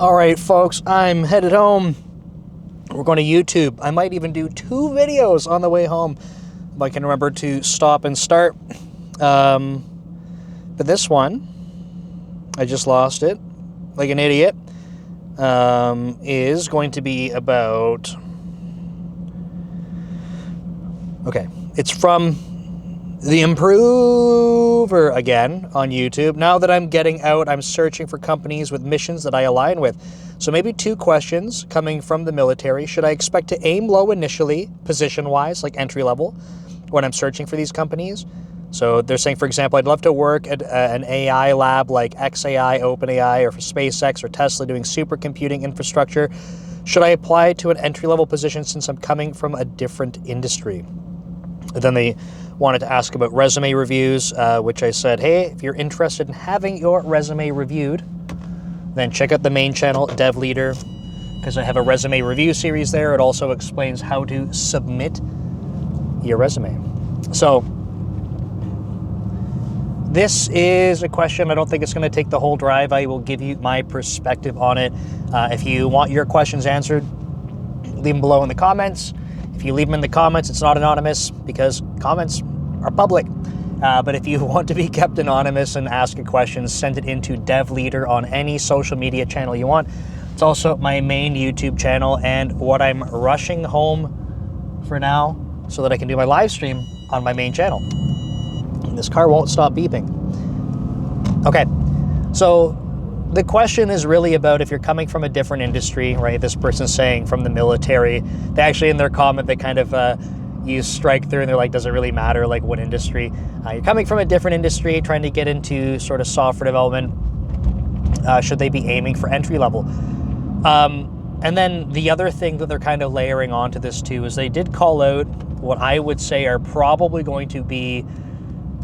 All right, folks, I'm headed home. We're going to YouTube. I might even do 2 videos on the way home if I can remember to stop and start. But this one, I just lost it like an idiot, is going to be about... Okay, it's from The Improver again on YouTube. Now that I'm getting out, I'm searching for companies with missions that I align with. So maybe 2 questions coming from the military. Should I expect to aim low initially, position-wise, like entry-level, when I'm searching for these companies? So they're saying, for example, I'd love to work at an AI lab like XAI, OpenAI, or for SpaceX or Tesla doing supercomputing infrastructure. Should I apply to an entry-level position since I'm coming from a different industry? And then they wanted to ask about resume reviews, which I said, hey, if you're interested in having your resume reviewed, then check out the main channel, Dev Leader, because I have a resume review series there. It also explains how to submit your resume. So this is a question. I don't think it's going to take the whole drive. I will give you my perspective on it. If you want your questions answered, leave them below in the comments. If you leave them in the comments, it's not anonymous because comments are public. But if you want to be kept anonymous and ask a question, send it into Dev Leader on any social media channel you want. It's also my main YouTube channel and what I'm rushing home for now so that I can do my live stream on my main channel. And this car won't stop beeping. Okay, so the question is really about if you're coming from a different industry, right? This person's saying from the military. They actually, in their comment, they kind of use strike through and they're like, does it really matter like what industry? You're coming from a different industry, trying to get into sort of software development. Should they be aiming for entry level? And then the other thing that they're kind of layering onto this too is they did call out what I would say are probably going to be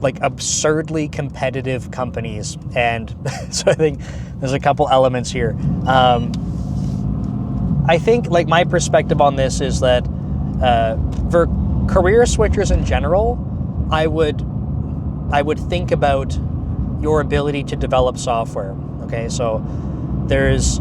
like absurdly competitive companies. And so I think there's a couple elements here. I think like my perspective on this is that for career switchers in general, I would think about your ability to develop software. Okay, so there's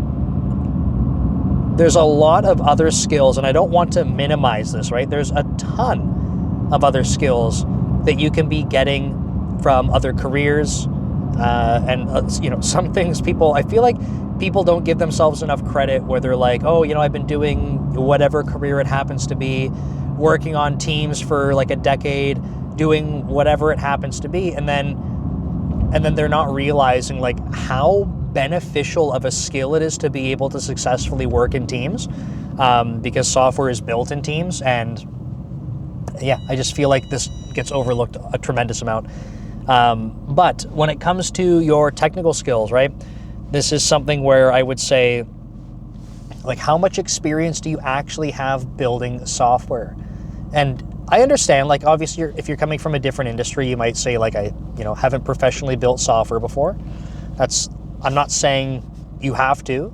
a lot of other skills, and I don't want to minimize this, right? There's a ton of other skills that you can be getting from other careers, and you know, some things I feel like people don't give themselves enough credit where they're like, oh, you know, I've been doing whatever career it happens to be, working on teams for like a decade, doing whatever it happens to be, and then they're not realizing like how beneficial of a skill it is to be able to successfully work in teams, because software is built in teams. And yeah, I just feel like this gets overlooked a tremendous amount. But when it comes to your technical skills, right, this is something where I would say, like, how much experience do you actually have building software? And I understand, like, obviously, if you're coming from a different industry, you might say, like, I haven't professionally built software before. I'm not saying you have to,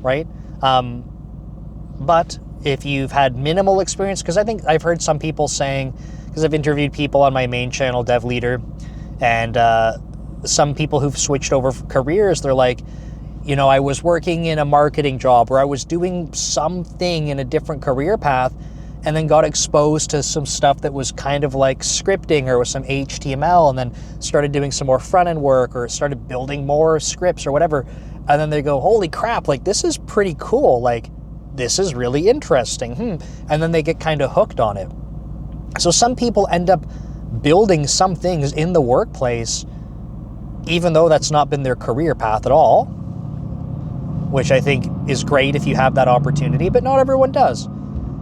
right? But if you've had minimal experience, because I think I've heard some people saying, because I've interviewed people on my main channel, Dev Leader, and some people who've switched over careers, they're like, I was working in a marketing job, or I was doing something in a different career path, and then got exposed to some stuff that was kind of like scripting or with some HTML, and then started doing some more front-end work or started building more scripts or whatever. And then they go, holy crap, like, this is pretty cool. Like, this is really interesting. And then they get kind of hooked on it. So some people end up building some things in the workplace, even though that's not been their career path at all, which I think is great if you have that opportunity, but not everyone does.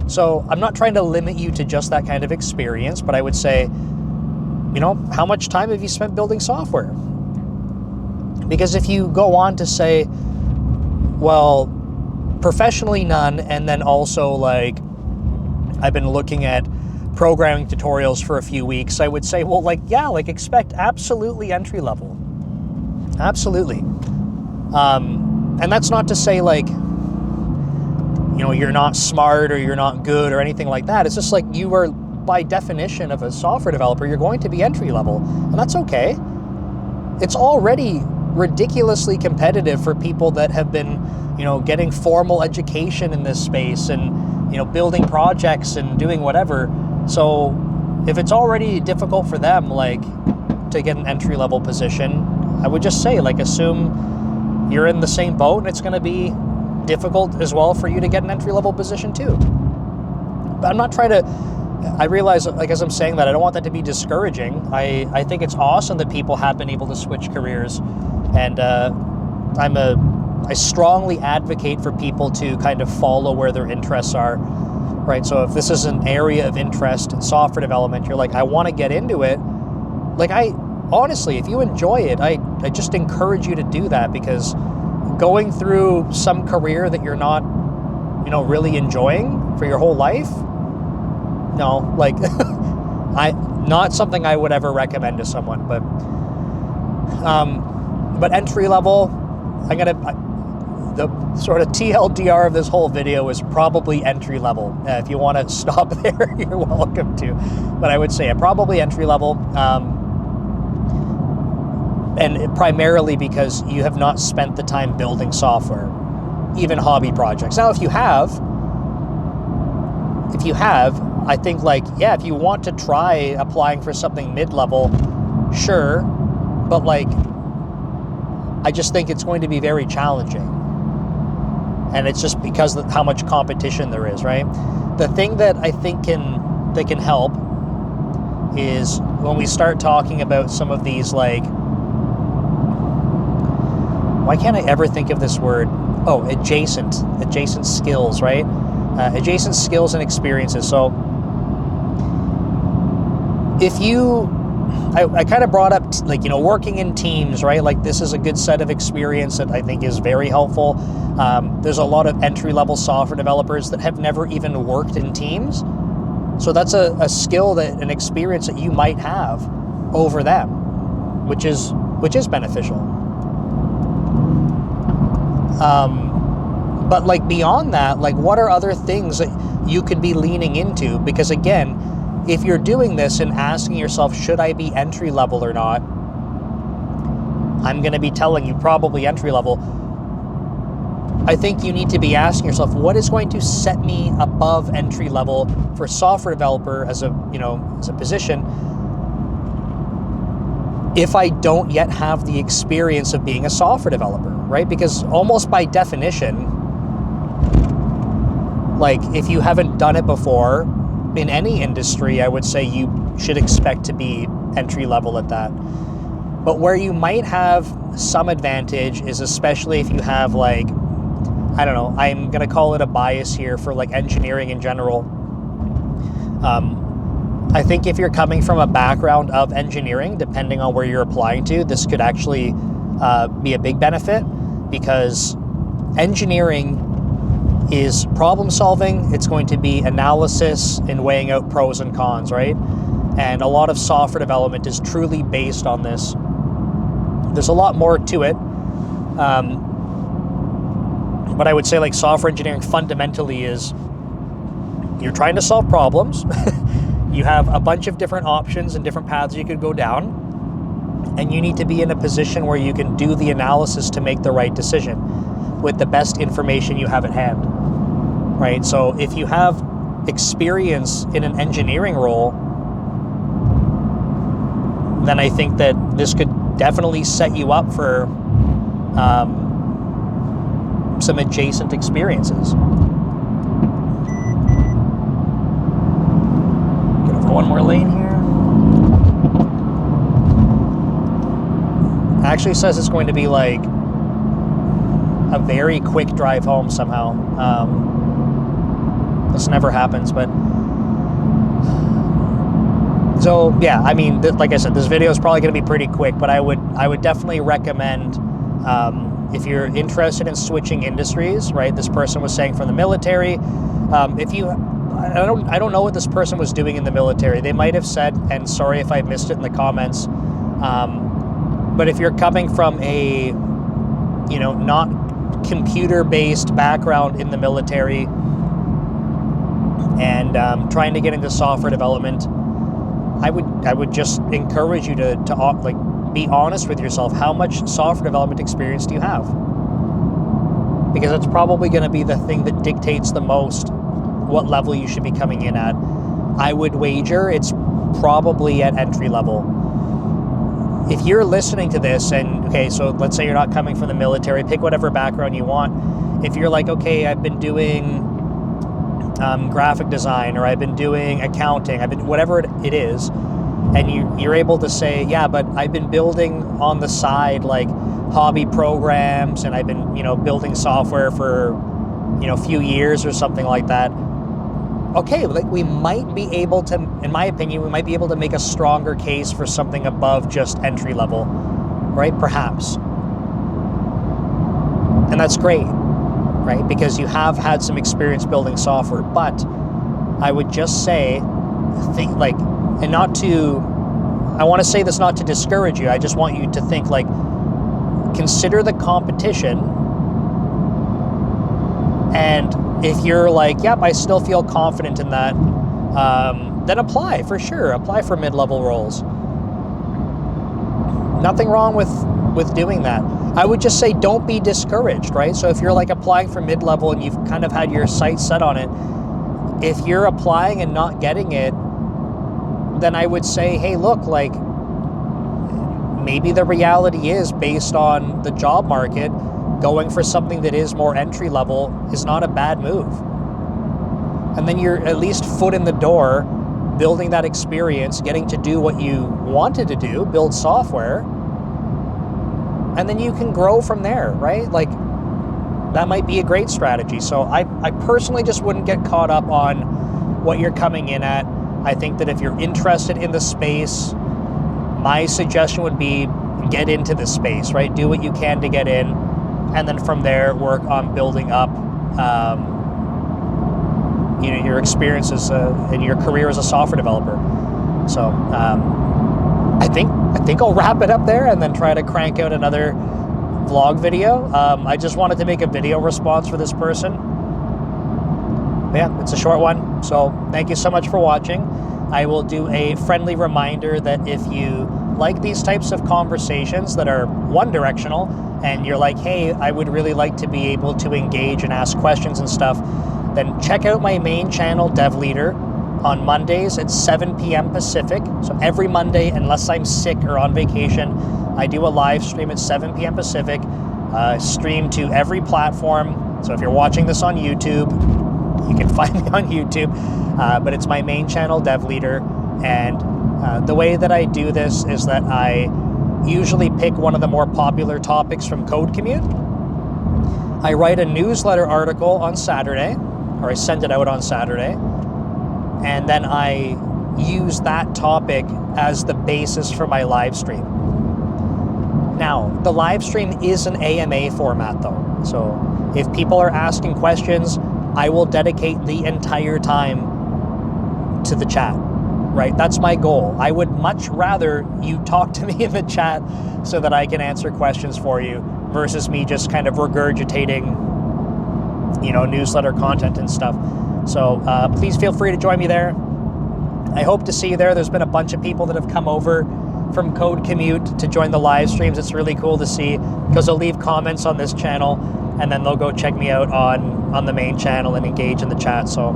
So I'm not trying to limit you to just that kind of experience, but I would say, how much time have you spent building software? Because if you go on to say, well, professionally none, and then also like, I've been looking at programming tutorials for a few weeks, I would say, well, like, yeah, like, expect absolutely entry level. Absolutely. And that's not to say like, you're not smart or you're not good or anything like that. It's just like, you are, by definition of a software developer, you're going to be entry level, and that's okay. It's already ridiculously competitive for people that have been, getting formal education in this space and, building projects and doing whatever. So if it's already difficult for them, like, to get an entry-level position, I would just say, like, assume you're in the same boat and it's going to be difficult as well for you to get an entry-level position too. But I'm not trying to, I realize, like, as I'm saying that, I don't want that to be discouraging. I think it's awesome that people have been able to switch careers, and I strongly advocate for people to kind of follow where their interests are, right? So if this is an area of interest in software development, you're like, I want to get into it. Like, honestly, if you enjoy it, I just encourage you to do that, because going through some career that you're not, really enjoying for your whole life, no, like, not something I would ever recommend to someone. But entry level, the sort of TLDR of this whole video is probably entry level. If you want to stop there, you're welcome to. But I would say probably entry level. And primarily because you have not spent the time building software, even hobby projects. Now, if you have, I think, like, yeah, if you want to try applying for something mid-level, sure, but, like, I just think it's going to be very challenging. And it's just because of how much competition there is, right? The thing that I think that can help is when we start talking about some of these, like, why can't I ever think of this word? Oh, adjacent skills, right? Adjacent skills and experiences. So if I kind of brought up, like, working in teams, right? Like, this is a good set of experience that I think is very helpful. There's a lot of entry-level software developers that have never even worked in teams. So that's a skill, an experience that you might have over them, which is beneficial. But, like, beyond that, like, what are other things that you could be leaning into? Because, again, if you're doing this and asking yourself, should I be entry level or not? I'm going to be telling you probably entry level. I think you need to be asking yourself, what is going to set me above entry level for software developer as a position, if I don't yet have the experience of being a software developer, right? Because almost by definition, like, if you haven't done it before in any industry, I would say you should expect to be entry level at that. But where you might have some advantage is especially if you have, like, I don't know, I'm going to call it a bias here for, like, engineering in general. I think if you're coming from a background of engineering, depending on where you're applying to, this could actually be a big benefit, because engineering is problem solving. It's going to be analysis and weighing out pros and cons, right? And a lot of software development is truly based on this. There's a lot more to it. But I would say, like, software engineering fundamentally is you're trying to solve problems. You have a bunch of different options and different paths you could go down, and you need to be in a position where you can do the analysis to make the right decision with the best information you have at hand, right? So if you have experience in an engineering role, then I think that this could definitely set you up for some adjacent experiences. Get over one more lane here. Actually says it's going to be, like, a very quick drive home somehow. This never happens, but so yeah, I mean, like I said, this video is probably going to be pretty quick, but I would definitely recommend, if you're interested in switching industries, right? This person was saying from the military. I don't know what this person was doing in the military. They might have said, and sorry if I missed it in the comments, but if you're coming from a, not computer-based background in the military and trying to get into software development, I would just encourage you to be honest with yourself. How much software development experience do you have? Because it's probably going to be the thing that dictates the most what level you should be coming in at. I would wager it's probably at entry level. If you're listening to this and, okay, so let's say you're not coming from the military, pick whatever background you want. If you're like, okay, I've been doing graphic design, or I've been doing accounting, whatever it is, and you're able to say, yeah, but I've been building on the side like hobby programs, and I've been, building software for, a few years or something like that. Okay, like we might be able to, in my opinion, we might be able to make a stronger case for something above just entry level, right? Perhaps. And that's great, right? Because you have had some experience building software. But I would just say, I want to say this not to discourage you. I just want you to think, like, consider the competition. And if you're like, yep, I still feel confident in that, then apply for sure. Apply for mid-level roles. Nothing wrong with doing that. I would just say don't be discouraged, right? So if you're like applying for mid-level and you've kind of had your sights set on it, if you're applying and not getting it, then I would say, hey, look, like maybe the reality is, based on the job market, going for something that is more entry level is not a bad move. And then you're at least foot in the door, building that experience, getting to do what you wanted to do, build software, and then you can grow from there, right? Like, that might be a great strategy. So I personally just wouldn't get caught up on what you're coming in at. I think that if you're interested in the space, my suggestion would be get into the space, right? Do what you can to get in, and then from there work on building up your experiences in your career as a software developer. So I think I'll wrap it up there and then try to crank out another vlog video. I just wanted to make a video response for this person. But yeah, it's a short one. So thank you so much for watching. I will do a friendly reminder that if you like these types of conversations that are one-directional, and you're like, hey, I would really like to be able to engage and ask questions and stuff, then check out my main channel, Dev Leader, on Mondays at 7 p.m. Pacific. So every Monday, unless I'm sick or on vacation, I do a live stream at 7 p.m. Pacific, stream to every platform. So if you're watching this on YouTube, you can find me on YouTube, but it's my main channel, Dev Leader. And the way that I do this is that I usually pick one of the more popular topics from Code Commute. I write a newsletter article on Saturday, or I send it out on Saturday, and then I use that topic as the basis for my live stream. Now, the live stream is an AMA format though, so if people are asking questions, I will dedicate the entire time to the chat, right? That's my goal. I would much rather you talk to me in the chat so that I can answer questions for you versus me just kind of regurgitating, newsletter content and stuff. So please feel free to join me there. I hope to see you there. There's been a bunch of people that have come over from Code Commute to join the live streams. It's really cool to see, because they'll leave comments on this channel and then they'll go check me out on the main channel and engage in the chat. So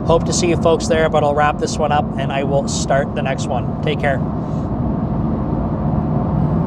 hope to see you folks there, but I'll wrap this one up and I will start the next one. Take care.